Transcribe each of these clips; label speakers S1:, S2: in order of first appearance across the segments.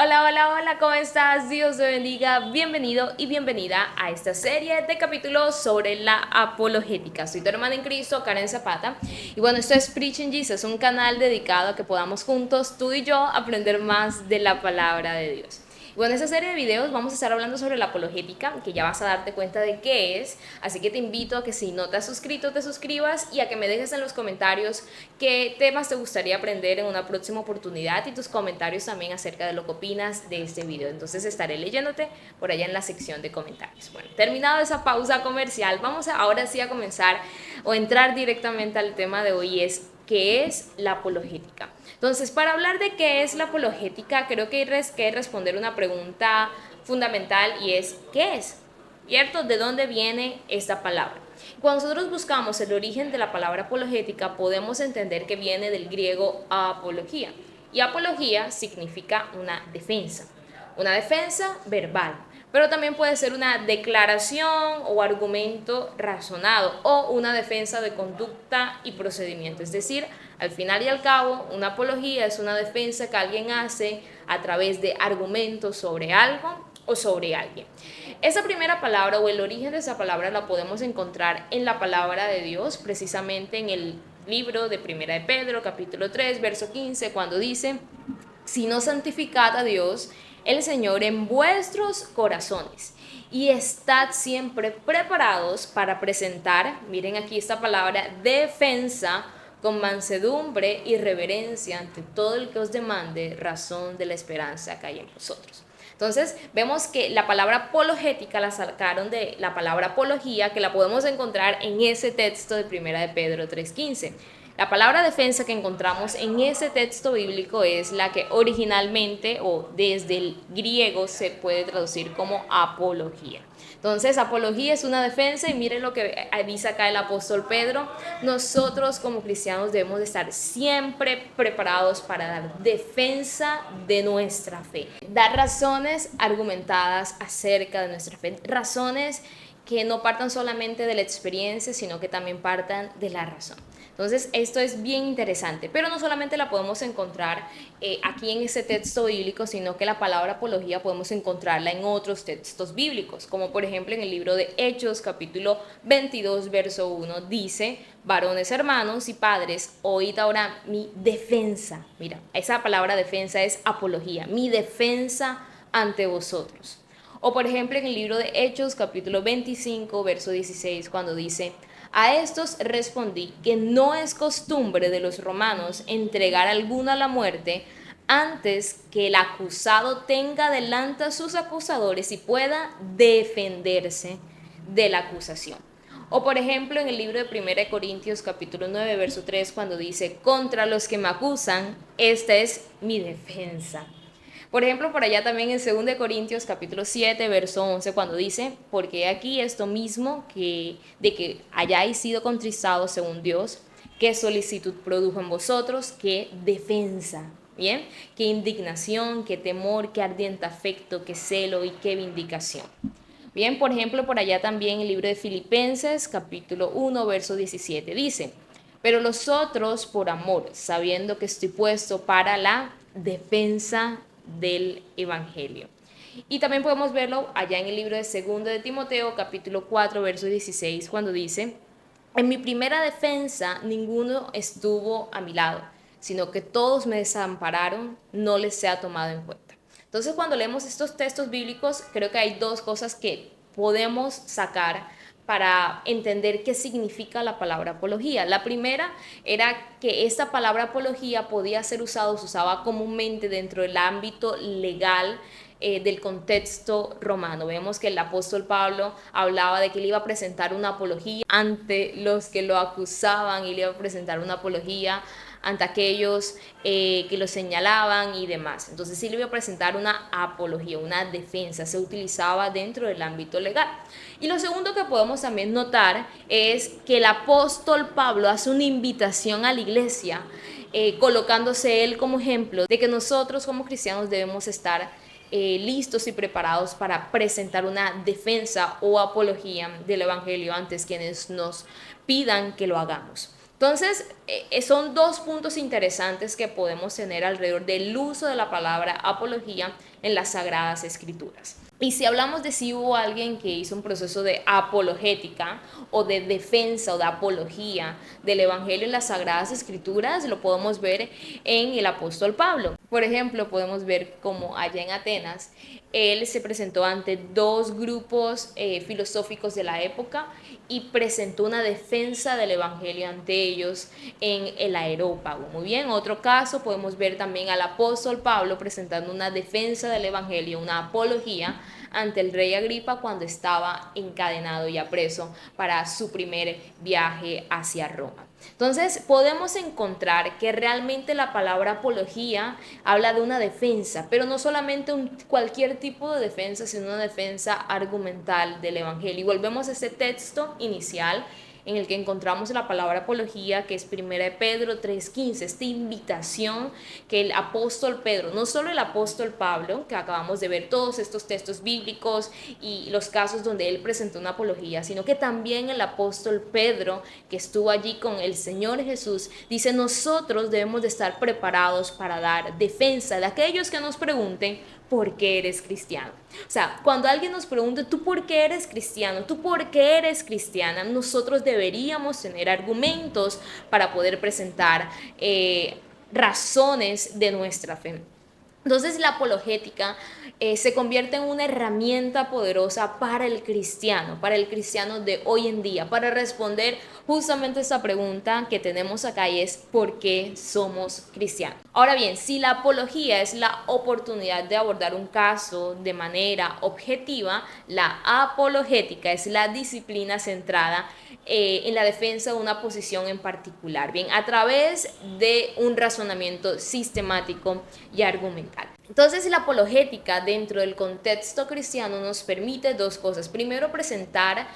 S1: Hola, hola, hola, ¿cómo estás? Dios te bendiga, bienvenido y bienvenida a esta serie de capítulos sobre la apologética. Soy tu hermana en Cristo, Karen Zapata, y bueno, esto es Preaching Jesus, un canal dedicado a que podamos juntos, tú y yo, aprender más de la palabra de Dios. Y bueno, en esta serie de videos vamos a estar hablando sobre la apologética, que ya vas a darte cuenta de qué es, así que te invito a que si no te has suscrito, te suscribas y a que me dejes en los comentarios qué temas te gustaría aprender en una próxima oportunidad y tus comentarios también acerca de lo que opinas de este video. Entonces estaré leyéndote por allá en la sección de comentarios. Bueno, terminado esa pausa comercial, vamos ahora sí a comenzar o entrar directamente al tema de hoy, es qué es la apologética. Entonces, para hablar de qué es la apologética, creo que hay que responder una pregunta fundamental y es ¿qué es? ¿Cierto? ¿De dónde viene esta palabra? Cuando nosotros buscamos el origen de la palabra apologética, podemos entender que viene del griego apología. Y apología significa una defensa verbal, pero también puede ser una declaración o argumento razonado o una defensa de conducta y procedimiento. Es decir, al final y al cabo, una apología es una defensa que alguien hace a través de argumentos sobre algo o sobre alguien. Esa primera palabra o el origen de esa palabra la podemos encontrar en la palabra de Dios, precisamente en el libro de Primera de Pedro, capítulo 3, verso 15, cuando dice: sino santificad a Dios el Señor en vuestros corazones y estad siempre preparados para presentar, miren aquí esta palabra, defensa, con mansedumbre y reverencia ante todo el que os demande razón de la esperanza que hay en vosotros. Entonces vemos que la palabra apologética la sacaron de la palabra apología, que la podemos encontrar en ese texto de Primera de Pedro 3:15. La palabra defensa que encontramos en ese texto bíblico es la que originalmente o desde el griego se puede traducir como apología. Entonces, apología es una defensa y miren lo que dice acá el apóstol Pedro. Nosotros como cristianos debemos de estar siempre preparados para dar defensa de nuestra fe. Dar razones argumentadas acerca de nuestra fe. Razones que no partan solamente de la experiencia, sino que también partan de la razón. Entonces, esto es bien interesante, pero no solamente la podemos encontrar aquí en ese texto bíblico, sino que la palabra apología podemos encontrarla en otros textos bíblicos, como por ejemplo en el libro de Hechos, capítulo 22, verso 1, dice: varones hermanos y padres, oíd ahora mi defensa. Mira, esa palabra defensa es apología, mi defensa ante vosotros. O por ejemplo en el libro de Hechos capítulo 25 verso 16 cuando dice: a estos respondí que no es costumbre de los romanos entregar a alguno a la muerte antes que el acusado tenga delante a sus acusadores y pueda defenderse de la acusación. O por ejemplo en el libro de 1 Corintios capítulo 9 verso 3 cuando dice: contra los que me acusan, esta es mi defensa. Por ejemplo, por allá también en 2 Corintios capítulo 7, verso 11, cuando dice: porque aquí esto mismo de que hayáis sido contristados según Dios, qué solicitud produjo en vosotros, qué defensa, ¿bien? Qué indignación, qué temor, qué ardiente afecto, qué celo y qué vindicación. Bien, por ejemplo, por allá también el libro de Filipenses capítulo 1, verso 17 dice: pero los otros por amor, sabiendo que estoy puesto para la defensa del Evangelio. Y también podemos verlo allá en el libro de 2 de Timoteo, capítulo 4, verso 16, cuando dice: en mi primera defensa ninguno estuvo a mi lado, sino que todos me desampararon, no les sea tomado en cuenta. Entonces, cuando leemos estos textos bíblicos, creo que hay dos cosas que podemos sacar para entender qué significa la palabra apología. La primera era que esta palabra apología podía ser usada, se usaba comúnmente dentro del ámbito legal del contexto romano. Vemos que el apóstol Pablo hablaba de que él iba a presentar una apología ante los que lo acusaban y le iba a presentar una apología ante aquellos que lo señalaban y demás. Entonces sí le iba a presentar una apología, una defensa, se utilizaba dentro del ámbito legal. Y lo segundo que podemos también notar es que el apóstol Pablo hace una invitación a la iglesia, colocándose él como ejemplo de que nosotros como cristianos debemos estar listos y preparados para presentar una defensa o apología del Evangelio antes quienes nos pidan que lo hagamos. Entonces, son dos puntos interesantes que podemos tener alrededor del uso de la palabra apología en las Sagradas Escrituras. Y si hablamos de si hubo alguien que hizo un proceso de apologética o de defensa o de apología del Evangelio en las Sagradas Escrituras, lo podemos ver en el apóstol Pablo. Por ejemplo, podemos ver cómo allá en Atenas, él se presentó ante dos grupos filosóficos de la época y presentó una defensa del Evangelio ante ellos en el Areópago. Muy bien, otro caso podemos ver también al apóstol Pablo presentando una defensa del Evangelio, una apología ante el rey Agripa cuando estaba encadenado y preso para su primer viaje hacia Roma. Entonces podemos encontrar que realmente la palabra apología habla de una defensa, pero no solamente cualquier tipo de defensa, sino una defensa argumental del Evangelio. Y volvemos a ese texto inicial en el que encontramos la palabra apología, que es 1 Pedro 3:15, esta invitación que el apóstol Pedro, no solo el apóstol Pablo, que acabamos de ver todos estos textos bíblicos y los casos donde él presentó una apología, sino que también el apóstol Pedro, que estuvo allí con el Señor Jesús, dice: nosotros debemos de estar preparados para dar defensa de aquellos que nos pregunten ¿por qué eres cristiano? O sea, cuando alguien nos pregunte, ¿tú por qué eres cristiano? ¿Tú por qué eres cristiana? Nosotros deberíamos tener argumentos para poder presentar razones de nuestra fe. Entonces la apologética se convierte en una herramienta poderosa para el cristiano de hoy en día, para responder justamente esta pregunta que tenemos acá, y es ¿por qué somos cristianos? Ahora bien, si la apología es la oportunidad de abordar un caso de manera objetiva, la apologética es la disciplina centrada en la defensa de una posición en particular, bien, a través de un razonamiento sistemático y argumental. Entonces, la apologética dentro del contexto cristiano nos permite dos cosas. Primero, presentar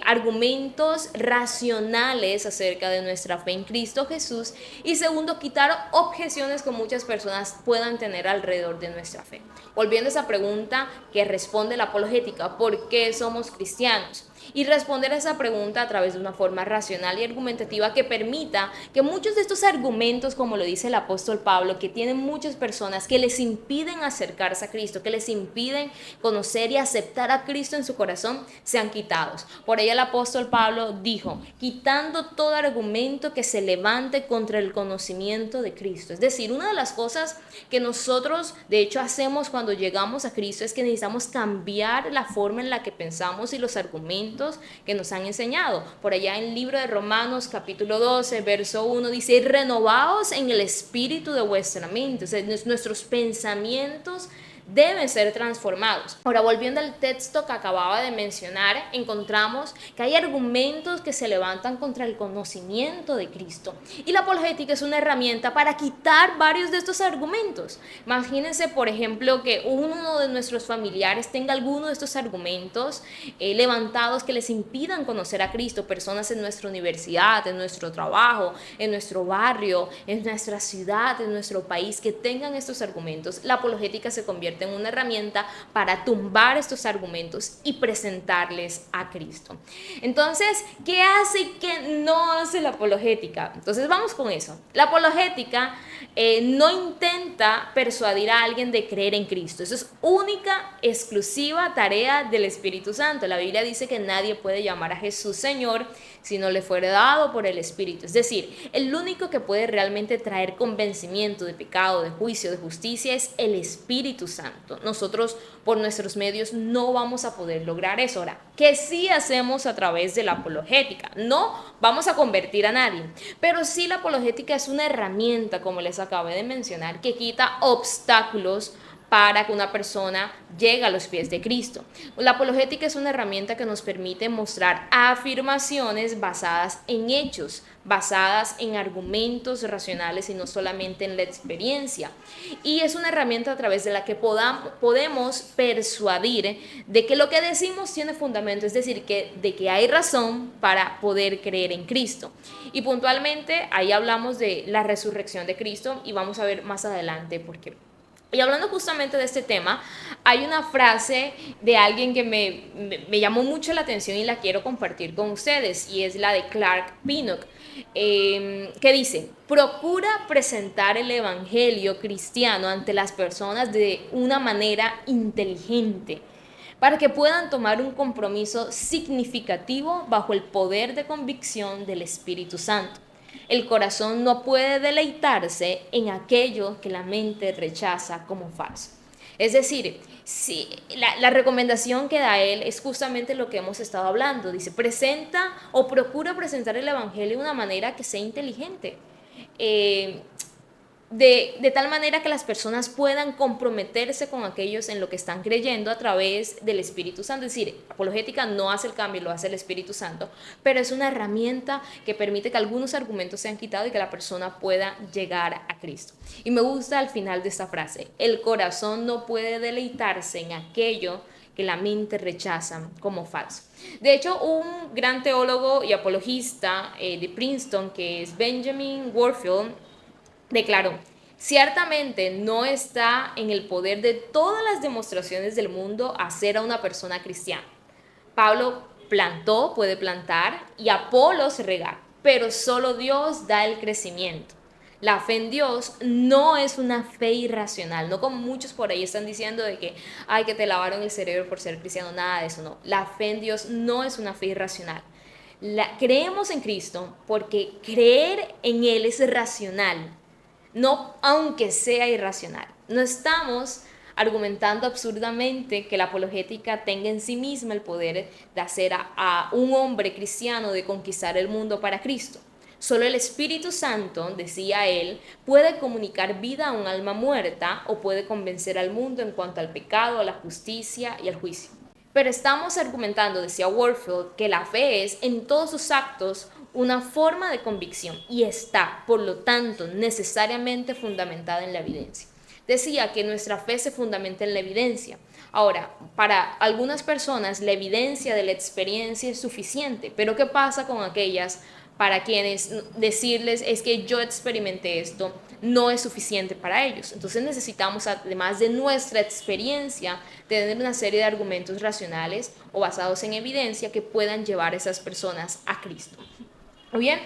S1: argumentos racionales acerca de nuestra fe en Cristo Jesús, y segundo, quitar objeciones que muchas personas puedan tener alrededor de nuestra fe. Volviendo a esa pregunta que responde la apologética, ¿por qué somos cristianos? Y responder a esa pregunta a través de una forma racional y argumentativa que permita que muchos de estos argumentos, como lo dice el apóstol Pablo, que tienen muchas personas que les impiden acercarse a Cristo, que les impiden conocer y aceptar a Cristo en su corazón, sean quitados. Por ello el apóstol Pablo dijo: quitando todo argumento que se levante contra el conocimiento de Cristo. Es decir, una de las cosas que nosotros de hecho hacemos cuando llegamos a Cristo es que necesitamos cambiar la forma en la que pensamos y los argumentos que nos han enseñado. Por allá en el libro de Romanos capítulo 12 verso 1 dice: renovaos en el espíritu de vuestra mente. O sea, nuestros pensamientos deben ser transformados. Ahora, volviendo al texto que acababa de mencionar, encontramos que hay argumentos que se levantan contra el conocimiento de Cristo, y la apologética es una herramienta para quitar varios de estos argumentos. Imagínense, por ejemplo, que uno de nuestros familiares tenga alguno de estos argumentos levantados que les impidan conocer a Cristo. Personas en nuestra universidad, en nuestro trabajo, en nuestro barrio, en nuestra ciudad, en nuestro país, que tengan estos argumentos. La apologética se convierte en una herramienta para tumbar estos argumentos y presentarles a Cristo. Entonces, ¿qué hace y qué no hace la apologética? Entonces vamos con eso. La apologética no intenta persuadir a alguien de creer en Cristo. Eso es única, exclusiva tarea del Espíritu Santo. La Biblia dice que nadie puede llamar a Jesús Señor si no le fuere dado por el Espíritu. Es decir, el único que puede realmente traer convencimiento de pecado, de juicio, de justicia es el Espíritu Santo. Nosotros por nuestros medios no vamos a poder lograr eso. Ahora, ¿qué sí hacemos a través de la apologética? No vamos a convertir a nadie, pero sí la apologética es una herramienta, como les acabé de mencionar, que quita obstáculos para que una persona llegue a los pies de Cristo. La apologética es una herramienta que nos permite mostrar afirmaciones basadas en hechos, basadas en argumentos racionales y no solamente en la experiencia. Y es una herramienta a través de la que podemos persuadir de que lo que decimos tiene fundamento, es decir, de que hay razón para poder creer en Cristo. Y puntualmente ahí hablamos de la resurrección de Cristo, y vamos a ver más adelante por qué. Y hablando justamente de este tema, hay una frase de alguien que me llamó mucho la atención y la quiero compartir con ustedes, y es la de Clark Pinnock, que dice: procura presentar el evangelio cristiano ante las personas de una manera inteligente, para que puedan tomar un compromiso significativo bajo el poder de convicción del Espíritu Santo. El corazón no puede deleitarse en aquello que la mente rechaza como falso. Es decir, si la recomendación que da él es justamente lo que hemos estado hablando. Dice: presenta o procura presentar el Evangelio de una manera que sea inteligente. De tal manera que las personas puedan comprometerse con aquellos en lo que están creyendo a través del Espíritu Santo. Es decir, apologética no hace el cambio, lo hace el Espíritu Santo, pero es una herramienta que permite que algunos argumentos sean quitados y que la persona pueda llegar a Cristo. Y me gusta al final de esta frase: el corazón no puede deleitarse en aquello que la mente rechaza como falso. De hecho, un gran teólogo y apologista de Princeton, que es Benjamin Warfield, declaró: ciertamente no está en el poder de todas las demostraciones del mundo hacer a una persona cristiana. Pablo plantó, puede plantar, y Apolos regar, pero solo Dios da el crecimiento. La fe en Dios no es una fe irracional, no como muchos por ahí están diciendo de que, ay, que te lavaron el cerebro por ser cristiano. Nada de eso, no. La fe en Dios no es una fe irracional. Creemos en Cristo porque creer en Él es racional, no aunque sea irracional. No estamos argumentando absurdamente que la apologética tenga en sí misma el poder de hacer a un hombre cristiano de conquistar el mundo para Cristo. Solo el Espíritu Santo, decía él, puede comunicar vida a un alma muerta o puede convencer al mundo en cuanto al pecado, a la justicia y al juicio. Pero estamos argumentando, decía Warfield, que la fe es en todos sus actos una forma de convicción y está, por lo tanto, necesariamente fundamentada en la evidencia. Decía que nuestra fe se fundamenta en la evidencia. Ahora, para algunas personas la evidencia de la experiencia es suficiente, pero ¿qué pasa con aquellas para quienes decirles es que yo experimenté esto no es suficiente para ellos? Entonces necesitamos, además de nuestra experiencia, tener una serie de argumentos racionales o basados en evidencia que puedan llevar a esas personas a Cristo. Muy bien,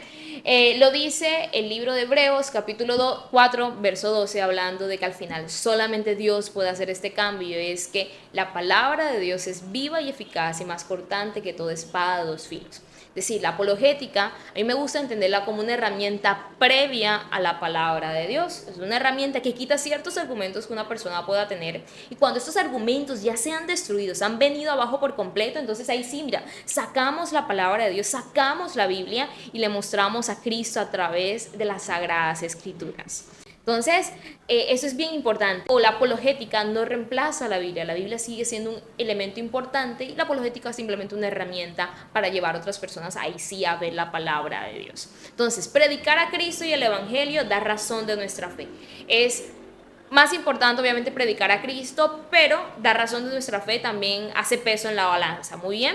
S1: lo dice el libro de Hebreos, capítulo 4, verso 12, hablando de que al final solamente Dios puede hacer este cambio. Es que la palabra de Dios es viva y eficaz y más cortante que toda espada de dos filos. Es decir, la apologética, a mí me gusta entenderla como una herramienta previa a la palabra de Dios. Es una herramienta que quita ciertos argumentos que una persona pueda tener, y cuando estos argumentos ya sean destruidos, han venido abajo por completo, entonces ahí sí, mira, sacamos la palabra de Dios, sacamos la Biblia y le mostramos a Cristo a través de las Sagradas Escrituras. Entonces, eso es bien importante. O la apologética no reemplaza a la Biblia sigue siendo un elemento importante, y la apologética es simplemente una herramienta para llevar a otras personas ahí sí a ver la palabra de Dios. Entonces, predicar a Cristo y el Evangelio da razón de nuestra fe. Es más importante, obviamente, predicar a Cristo, pero dar razón de nuestra fe también hace peso en la balanza. Muy bien.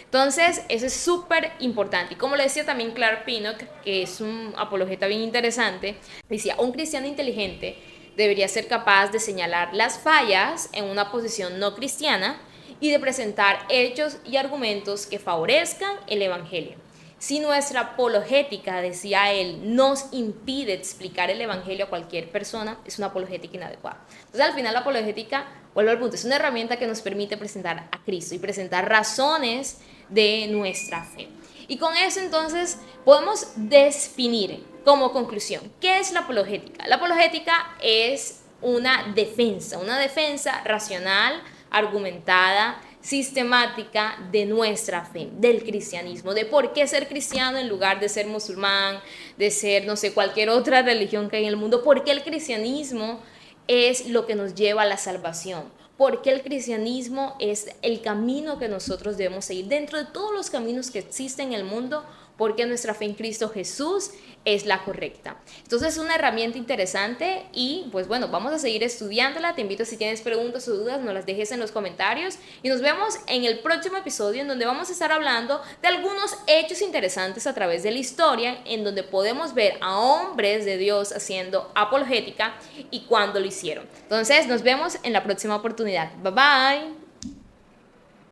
S1: Entonces, eso es súper importante. Y como le decía también Clark Pinnock, que es un apologeta bien interesante, decía: un cristiano inteligente debería ser capaz de señalar las fallas en una posición no cristiana y de presentar hechos y argumentos que favorezcan el Evangelio. Si nuestra apologética, decía él, nos impide explicar el Evangelio a cualquier persona, es una apologética inadecuada. Entonces, al final, la apologética, vuelvo al punto, es una herramienta que nos permite presentar a Cristo y presentar razones de nuestra fe. Y con eso, entonces, podemos definir como conclusión ¿qué es la apologética? La apologética es una defensa racional, argumentada, sistemática de nuestra fe, del cristianismo, de por qué ser cristiano en lugar de ser musulmán, de ser, no sé, cualquier otra religión que hay en el mundo, por qué el cristianismo es lo que nos lleva a la salvación, por qué el cristianismo es el camino que nosotros debemos seguir. Dentro de todos los caminos que existen en el mundo, porque nuestra fe en Cristo Jesús es la correcta. Entonces es una herramienta interesante y pues bueno, vamos a seguir estudiándola. Te invito, si tienes preguntas o dudas, nos las dejes en los comentarios y nos vemos en el próximo episodio, en donde vamos a estar hablando de algunos hechos interesantes a través de la historia, en donde podemos ver a hombres de Dios haciendo apologética y cuándo lo hicieron. Entonces nos vemos en la próxima oportunidad. Bye bye.